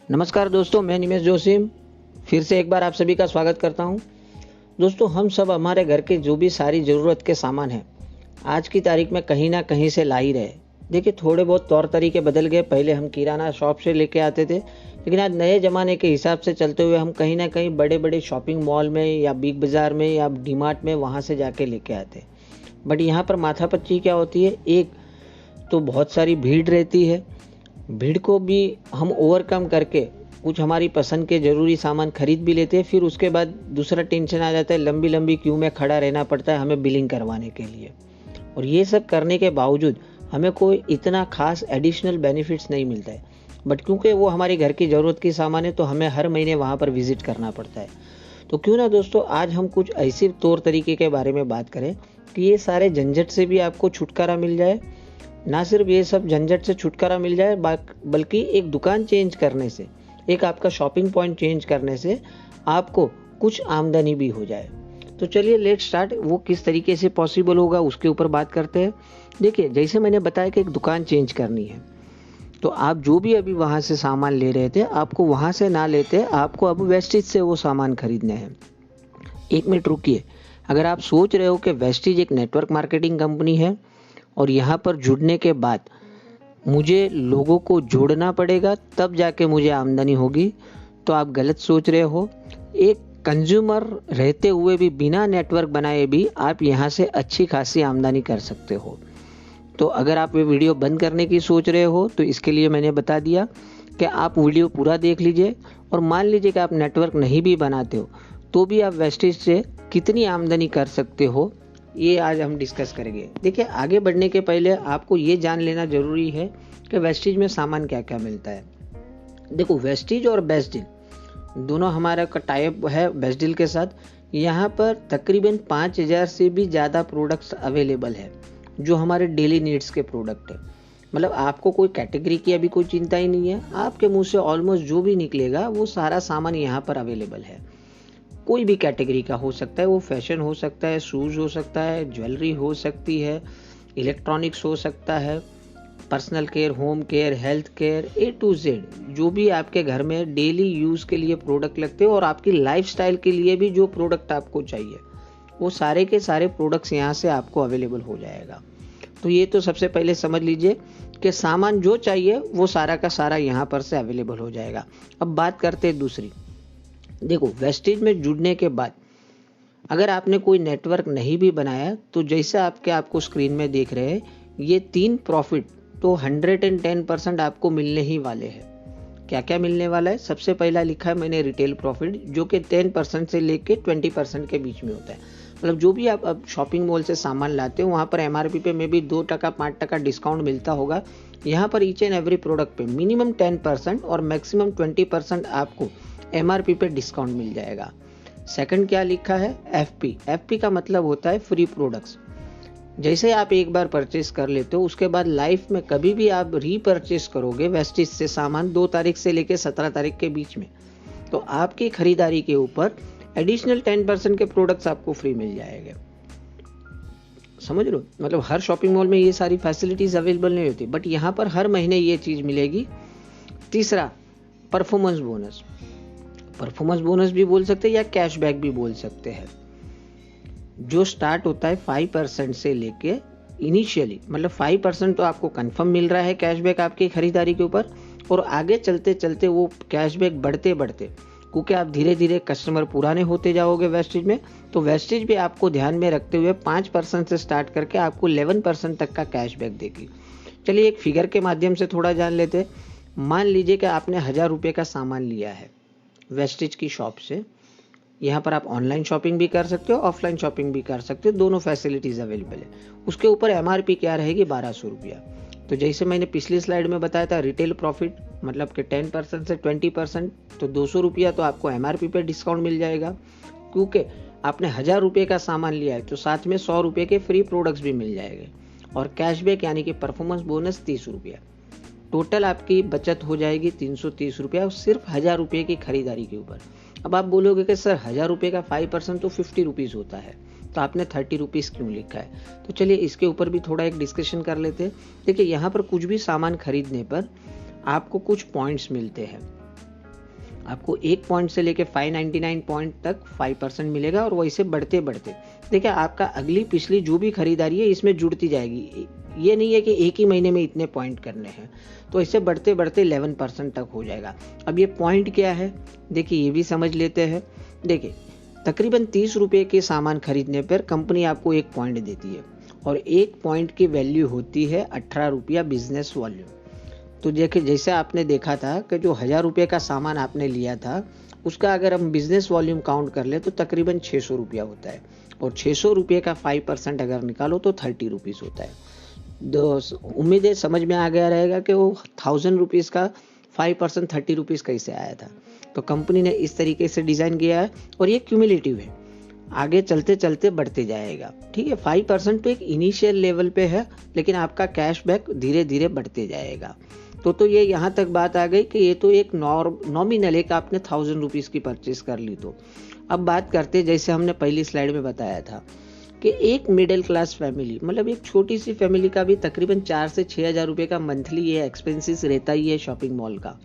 नमस्कार दोस्तों, मैं निमेश जोशी फिर से एक बार आप सभी का स्वागत करता हूं। दोस्तों, हम सब हमारे घर के जो भी सारी ज़रूरत के सामान हैं आज की तारीख में कहीं ना कहीं से ला ही रहे। देखिए, थोड़े बहुत तौर तरीके बदल गए। पहले हम किराना शॉप से लेके आते थे, लेकिन आज नए ज़माने के हिसाब से चलते हुए हम कहीं ना कहीं बड़े बड़े शॉपिंग मॉल में या बिग बाज़ार में या डीमार्ट में वहाँ से जाके लेके आते हैं। बट यहाँ पर माथापच्ची क्या होती है, एक तो बहुत सारी भीड़ रहती है। भीड़ को भी हम ओवरकम करके कुछ हमारी पसंद के ज़रूरी सामान खरीद भी लेते हैं। फिर उसके बाद दूसरा टेंशन आ जाता है, लंबी लंबी क्यू में खड़ा रहना पड़ता है हमें बिलिंग करवाने के लिए। और ये सब करने के बावजूद हमें कोई इतना खास एडिशनल बेनिफिट्स नहीं मिलता है। बट क्योंकि वो हमारी घर की ज़रूरत की सामान है तो हमें हर महीने वहाँ पर विजिट करना पड़ता है। तो क्यों ना दोस्तों, आज हम कुछ ऐसे तौर तरीके के बारे में बात करें कि ये सारे झंझट से भी आपको छुटकारा मिल जाए। ना सिर्फ ये सब झंझट से छुटकारा मिल जाए, बल्कि एक दुकान चेंज करने से, एक आपका शॉपिंग पॉइंट चेंज करने से आपको कुछ आमदनी भी हो जाए। तो चलिए लेट्स स्टार्ट। वो किस तरीके से पॉसिबल होगा उसके ऊपर बात करते हैं। देखिए, जैसे मैंने बताया कि एक दुकान चेंज करनी है, तो आप जो भी अभी वहाँ से सामान ले रहे थे, आपको वहाँ से ना लेते, आपको अब वेस्टेज से वो सामान खरीदने हैं। एक मिनट रुकिए। अगर आप सोच रहे हो कि वेस्टेज एक नेटवर्क मार्केटिंग कंपनी है और यहाँ पर जुड़ने के बाद मुझे लोगों को जोड़ना पड़ेगा तब जाके मुझे आमदनी होगी, तो आप गलत सोच रहे हो। एक कंज्यूमर रहते हुए भी, बिना नेटवर्क बनाए भी आप यहाँ से अच्छी खासी आमदनी कर सकते हो। तो अगर आप ये वीडियो बंद करने की सोच रहे हो तो इसके लिए मैंने बता दिया कि आप वीडियो पूरा देख लीजिए। और मान लीजिए कि आप नेटवर्क नहीं भी बनाते हो तो भी आप वेस्टेज से कितनी आमदनी कर सकते हो, ये आज हम डिस्कस करेंगे। देखिए, आगे बढ़ने के पहले आपको ये जान लेना जरूरी है कि वेस्टेज में सामान क्या क्या मिलता है। देखो, वेस्टेज और बेस्ट डील दोनों हमारा का टाइप है बेस्ट डील के साथ। यहाँ पर तकरीबन 5000 से भी ज़्यादा प्रोडक्ट्स अवेलेबल है जो हमारे डेली नीड्स के प्रोडक्ट है। मतलब आपको कोई कैटेगरी की अभी कोई चिंता ही नहीं है। आपके मुंह से ऑलमोस्ट जो भी निकलेगा वो सारा सामान यहाँ पर अवेलेबल है। कोई भी कैटेगरी का हो सकता है, वो फैशन हो सकता है, शूज़ हो सकता है, ज्वेलरी हो सकती है, इलेक्ट्रॉनिक्स हो सकता है, personal care, home care, health care, A to Z जो भी आपके घर में डेली यूज़ के लिए प्रोडक्ट लगते हैं और आपकी लाइफस्टाइल के लिए भी जो प्रोडक्ट आपको चाहिए, वो सारे के सारे प्रोडक्ट्स यहाँ से आपको अवेलेबल हो जाएगा। तो ये तो सबसे पहले समझ लीजिए कि सामान जो चाहिए वो सारा का सारा यहाँ पर से अवेलेबल हो जाएगा। अब बात करते हैं दूसरी। देखो, वेस्टेज में जुड़ने के बाद अगर आपने कोई नेटवर्क नहीं भी बनाया तो जैसे आपको स्क्रीन में देख रहे हैं, ये 3 प्रॉफिट तो 110% आपको मिलने ही वाले हैं। क्या क्या मिलने वाला है? सबसे पहला लिखा है मैंने रिटेल प्रॉफिट, जो कि 10% से लेके 20% के बीच में होता है। मतलब जो भी आप अब शॉपिंग मॉल से सामान लाते हो वहाँ पर MRP पे में भी 2% 5% डिस्काउंट मिलता होगा। यहाँ पर ईच एंड एवरी प्रोडक्ट पे मिनिमम 10% और मैक्सिमम 20% आपको MRP पे डिस्काउंट मिल जाएगा। सेकंड क्या लिखा है? FP का मतलब होता है फ्री प्रोडक्ट्स। जैसे आप एक बार परचेस कर लेते हो, उसके बाद लाइफ में कभी भी आप रीपरचेस करोगे वेस्टेज से सामान 2 तारीख से लेकर 17 तारीख के बीच में, तो आपकी खरीदारी के ऊपर एडिशनल 10% के प्रोडक्ट्स आपको फ्री मिल जाएंगे। समझ लो, मतलब हर शॉपिंग मॉल में ये सारी फैसिलिटीज अवेलेबल नहीं होती, बट यहाँ पर हर महीने ये चीज मिलेगी। तीसरा, परफॉर्मेंस बोनस। परफॉर्मेंस बोनस भी बोल सकते हैं या कैशबैक भी बोल सकते हैं, जो स्टार्ट होता है 5% से लेके इनिशियली, मतलब 5% तो आपको कंफर्म मिल रहा है कैशबैक आपकी खरीदारी के ऊपर, और आगे चलते चलते वो कैशबैक बढ़ते बढ़ते, क्योंकि आप धीरे धीरे कस्टमर पुराने होते जाओगे वेस्टेज में, तो वेस्टेज भी आपको ध्यान में रखते हुए 5% से स्टार्ट करके आपको 11% तक का कैशबैक देगी। चलिए एक फिगर के माध्यम से थोड़ा जान लेते। मान लीजिए कि आपने 1000 रुपये का सामान लिया है वेस्टेज की शॉप से। यहाँ पर आप ऑनलाइन शॉपिंग भी कर सकते हो, ऑफलाइन शॉपिंग भी कर सकते हो, दोनों फैसिलिटीज अवेलेबल है। उसके ऊपर MRP क्या रहेगी? 1200 रुपया। तो जैसे मैंने पिछली स्लाइड में बताया था, रिटेल प्रॉफिट मतलब कि 10% से 20%, तो 200 रुपया तो आपको MRP पे डिस्काउंट मिल जाएगा। क्योंकि आपने 1000 रुपये का सामान लिया है तो साथ में 100 रुपये के फ्री प्रोडक्ट्स भी मिल जाएंगे, और कैशबैक यानी कि परफॉर्मेंस बोनस 30 रुपया। टोटल आपकी बचत हो जाएगी 330 रुपया, सिर्फ 1000 रुपये की खरीदारी के ऊपर। अब आप बोलोगे कि सर 1000 रुपये का 5% तो 50 रुपीज़ होता है, तो आपने 30 रुपीज़ क्यों लिखा है? तो चलिए इसके ऊपर भी थोड़ा एक डिस्कशन कर लेते हैं। देखिए, यहाँ पर कुछ भी सामान खरीदने पर आपको कुछ पॉइंट्स मिलते हैं। आपको 1 पॉइंट से लेके 599 पॉइंट तक 5% मिलेगा और वैसे बढ़ते बढ़ते देखिए आपका अगली पिछली जो भी खरीदारी है इसमें जुड़ती जाएगी। ये नहीं है कि एक ही महीने में इतने पॉइंट करने हैं, तो ऐसे बढ़ते बढ़ते 11% तक हो जाएगा। अब ये पॉइंट क्या है, देखिए ये भी समझ लेते हैं। देखिए तकरीबन 30 रुपये के सामान खरीदने पर कंपनी आपको 1 पॉइंट देती है और 1 पॉइंट की वैल्यू होती है 18 रुपया बिजनेस वॉल्यूम। तो देखिए जैसे आपने देखा था कि जो 1000 रुपये का सामान आपने लिया था उसका अगर हम बिजनेस वॉल्यूम काउंट कर ले तो तकरीबन 600 रुपया होता है और 600 रुपये का 5% अगर निकालो तो 30 रुपीज़ होता है। उम्मीद है समझ में आ गया रहेगा कि वो 1000 रुपीज़ का 5% 30 रुपीज़ कैसे आया था। तो कंपनी ने इस तरीके से डिज़ाइन किया है और ये क्यूमुलेटिव है, आगे चलते चलते बढ़ते जाएगा। ठीक है, 5% तो एक इनिशियल लेवल पे है, लेकिन आपका कैशबैक धीरे धीरे बढ़ते जाएगा। तो ये यहाँ तक बात आ गई कि ये तो एक नॉमिनल एक आपने 1000 रुपीज़ की परचेस कर ली। तो अब बात करते जैसे हमने पहली स्लाइड में बताया था कि एक मिडिल क्लास फैमिली मतलब एक छोटी सी फैमिली का भी तकरीबन 4 से 6 हज़ार रुपये का मंथली ये एक्सपेंसेस रहता ही है शॉपिंग मॉल का,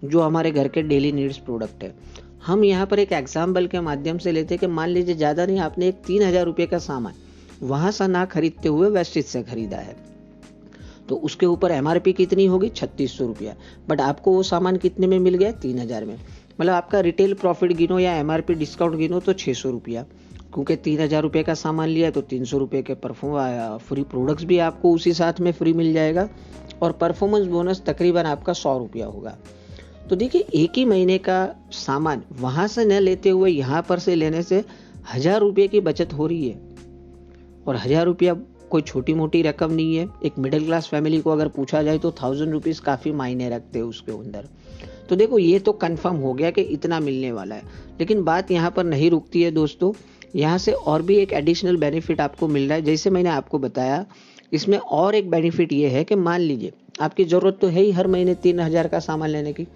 जो हमारे घर के डेली नीड्स प्रोडक्ट है। हम यहाँ पर एक एग्जाम्पल के माध्यम से लेते हैं कि मान लीजिए ज़्यादा नहीं, आपने एक 3000 रुपये का सामान वहाँ से ना खरीदते हुए वेस्टेज से खरीदा है, तो उसके ऊपर MRP कितनी होगी 3600 रुपया, बट आपको वो सामान कितने में मिल गया 3000 में। मतलब आपका रिटेल प्रॉफिट गिनो या MRP डिस्काउंट गिनो तो 600 रुपया, क्योंकि 3000 रुपये का सामान लिया तो 300 रुपये के फ्री प्रोडक्ट्स भी आपको उसी साथ में फ्री मिल जाएगा और परफॉर्मेंस बोनस तकरीबन आपका 100 रुपया होगा। तो देखिए एक ही महीने का सामान वहाँ से न लेते हुए यहाँ पर से लेने से 1000 रुपये की बचत हो रही है और 1000 रुपया कोई छोटी मोटी रकम नहीं है। एक मिडिल क्लास फैमिली को अगर पूछा जाए तो 1000 रुपीज़ काफ़ी मायने रखते हैं उसके अंदर। तो देखो ये तो कंफर्म हो गया कि इतना मिलने वाला है, लेकिन बात यहाँ पर नहीं रुकती है दोस्तों। यहाँ से और भी एक एडिशनल बेनिफिट आपको मिल रहा है। जैसे मैंने आपको बताया, इसमें और एक बेनिफिट ये है कि मान लीजिए आपकी ज़रूरत तो है ही हर महीने 3000 का सामान लेने की,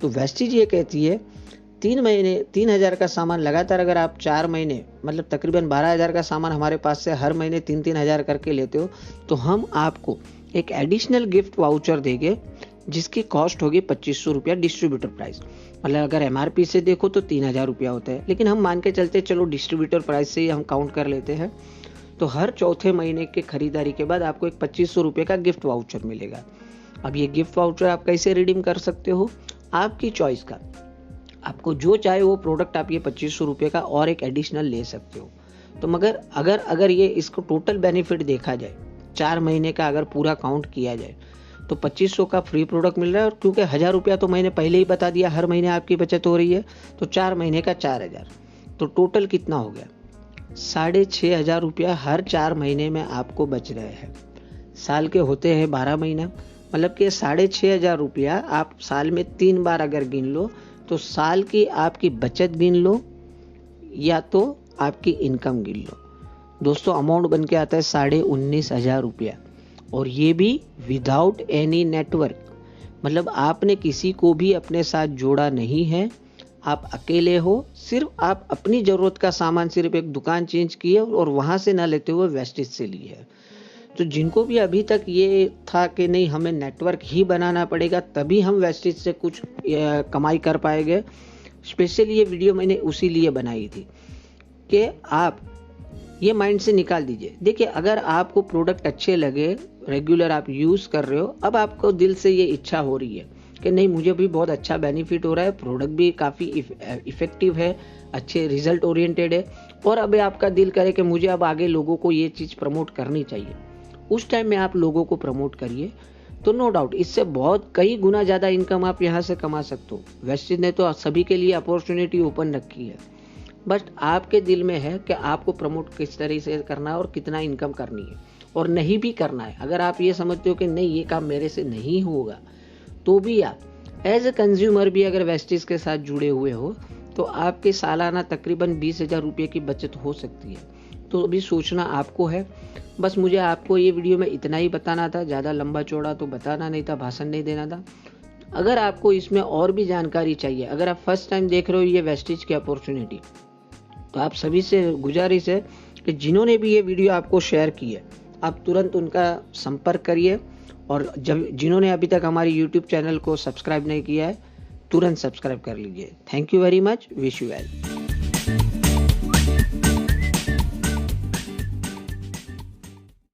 तो वेस्टेज ये कहती है 3000 का सामान लगातार अगर आप 4 महीने मतलब तकरीबन 12000 का सामान हमारे पास से हर महीने 3000 करके लेते हो, तो हम आपको एक एडिशनल गिफ्ट वाउचर देंगे जिसकी कॉस्ट होगी 2500 रुपया डिस्ट्रीब्यूटर प्राइस। मतलब अगर MRP से देखो तो 3000 रुपया होता है, लेकिन हम मान के चलते चलो डिस्ट्रीब्यूटर प्राइस से ही हम काउंट कर लेते हैं, तो हर चौथे महीने के खरीदारी के बाद आपको एक 2500 रुपये का गिफ्ट वाउचर मिलेगा। अब ये गिफ्ट वाउचर आप कैसे रिडीम कर सकते हो, आपकी चॉइस का, आपको जो चाहे वो प्रोडक्ट आप ये 2500 रुपये का और एक एडिशनल ले सकते हो। तो मगर अगर ये इसको टोटल बेनिफिट देखा जाए 4 महीने का अगर पूरा काउंट किया जाए तो 2500 का फ्री प्रोडक्ट मिल रहा है, और क्योंकि 1000 रुपया तो मैंने पहले ही बता दिया हर महीने आपकी बचत हो रही है, तो 4 महीने का 4000, तो टोटल कितना हो गया 6500 रुपया हर 4 महीने में आपको बच रहे हैं। साल के होते हैं 12 महीना, मतलब कि 6500 रुपया आप साल में 3 बार अगर गिन लो तो साल की आपकी बचत गिन लो या तो आपकी इनकम गिन लो। दोस्तों अमाउंट बन के आता है 19,500 रुपया, और ये भी विदाउट एनी नेटवर्क। मतलब आपने किसी को भी अपने साथ जोड़ा नहीं है, आप अकेले हो, सिर्फ आप अपनी ज़रूरत का सामान सिर्फ एक दुकान चेंज किए और वहाँ से ना लेते हुए वेस्टेज से लिए है। तो जिनको भी अभी तक ये था कि नहीं हमें नेटवर्क ही बनाना पड़ेगा तभी हम वेस्टेज से कुछ कमाई कर पाएंगे, स्पेशली ये वीडियो मैंने उसी लिए बनाई थी कि आप ये माइंड से निकाल दीजिए। देखिए अगर आपको प्रोडक्ट अच्छे लगे, रेगुलर आप यूज़ कर रहे हो, अब आपको दिल से ये इच्छा हो रही है कि नहीं मुझे भी बहुत अच्छा बेनिफिट हो रहा है, प्रोडक्ट भी काफ़ी इफ़ेक्टिव है, अच्छे रिजल्ट ओरिएंटेड है, और अब आपका दिल करे कि मुझे अब आगे लोगों को ये चीज़ प्रमोट करनी चाहिए, उस टाइम में आप लोगों को प्रमोट करिए। तो नो डाउट इससे बहुत कई गुना ज़्यादा इनकम आप यहाँ से कमा सकते हो। वेस्टेज ने तो सभी के लिए अपॉर्चुनिटी ओपन रखी है, बस आपके दिल में है कि आपको प्रमोट किस तरह से करना है और कितना इनकम करनी है और नहीं भी करना है। अगर आप ये समझते हो कि नहीं ये काम मेरे से नहीं होगा, तो भी आप एज ए कंज्यूमर भी अगर वेस्टेज के साथ जुड़े हुए हो तो आपके सालाना तकरीबन 20,000 रुपये की बचत हो सकती है। तो अभी सोचना आपको है। बस मुझे आपको ये वीडियो में इतना ही बताना था, ज़्यादा लंबा चौड़ा तो बताना नहीं था, भाषण नहीं देना था। अगर आपको इसमें और भी जानकारी चाहिए, अगर आप फर्स्ट टाइम देख रहे हो ये वेस्टेज की अपॉर्चुनिटी, तो आप सभी से गुजारिश है कि जिन्होंने भी ये वीडियो आपको शेयर की है आप तुरंत उनका संपर्क करिए, और जब जिन्होंने अभी तक हमारी YouTube चैनल को सब्सक्राइब नहीं किया है तुरंत सब्सक्राइब कर लीजिए। Thank you very much, wish you well.